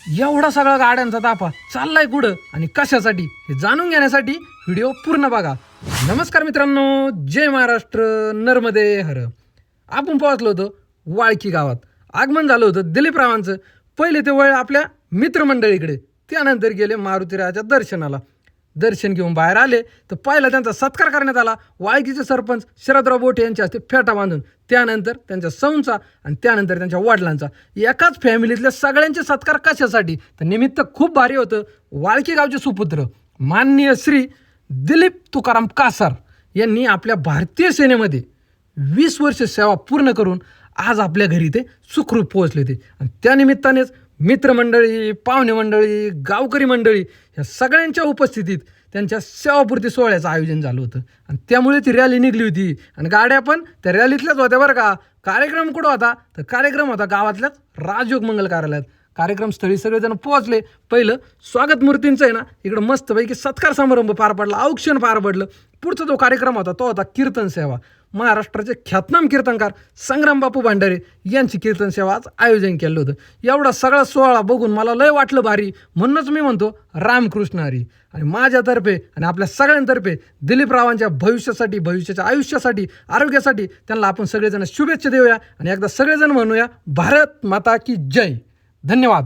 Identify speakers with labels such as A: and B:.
A: एवढा सगळा गाड्यांचा ताफा चाललाय कुठं आणि कशासाठी हे जाणून घेण्यासाठी व्हिडिओ पूर्ण बघा. नमस्कार मित्रांनो, जय महाराष्ट्र, नर्मदे हर. आपण पोहोचलो होतो वाळकी गावात. आगमन झालं होतं दिलीपरावांचं. पहिले ते वळ आपल्या मित्रमंडळीकडे, त्यानंतर गेले मारुतीराजाच्या दर्शनाला. दर्शन घेऊन बाहेर आले तर पहिला त्यांचा सत्कार करण्यात आला. वाळकीचे सरपंच शरदराव बोटे यांच्या हस्ते फेटा बांधून, त्यानंतर त्यांच्या सौंचा आणि त्यानंतर त्यांच्या वडिलांचा. एकाच फॅमिलीतल्या सगळ्यांचे सत्कार कशासाठी तर निमित्त खूप भारी होतं. वाळकी गावचे सुपुत्र माननीय श्री दिलीप तुकाराम कासार यांनी आपल्या भारतीय सेनेमध्ये 20 वर्ष सेवा पूर्ण करून आज आपल्या घरी ते सुखरूप पोहोचले ते. आणि त्यानिमित्तानेच मित्रमंडळी, पाहुणे मंडळी, गावकरी मंडळी ह्या सगळ्यांच्या उपस्थितीत त्यांच्या सेवापूर्ती सोहळ्याचं आयोजन झालं होतं. आणि त्यामुळे ती रॅली निघली होती आणि गाड्या पण त्या रॅलीतल्याच होत्या बरं का. कार्यक्रम कुठं होता तर कार्यक्रम होता गावातल्याच राजयोग मंगल कार्यालयात. कार्यक्रमस्थळी सगळेजण पोहोचले. पहिलं स्वागत मूर्तींचं आहे ना इकडं मस्तपैकी सत्कार समारंभ पार पडला, औक्षण पार पडलं. पुढचा जो कार्यक्रम होता तो होता कीर्तन सेवा. महाराष्ट्राचे ख्यातनाम कीर्तनकार संग्राम बापू भांडारे यांची कीर्तन सेवा आज आयोजन केलं होतं. एवढा सगळा सोहळा बघून मला लय वाटलं भारी, म्हणूनच मी म्हणतो रामकृष्ण हरी. आणि माझ्यातर्फे आणि आपल्या सगळ्यांतर्फे दिलीपरावांच्या भविष्यासाठी, भविष्याच्या आयुष्यासाठी, आरोग्यासाठी त्यांना आपण सगळेजण शुभेच्छा देऊया आणि एकदा सगळेजण म्हणूया भारत माता की जय. धन्यवाद.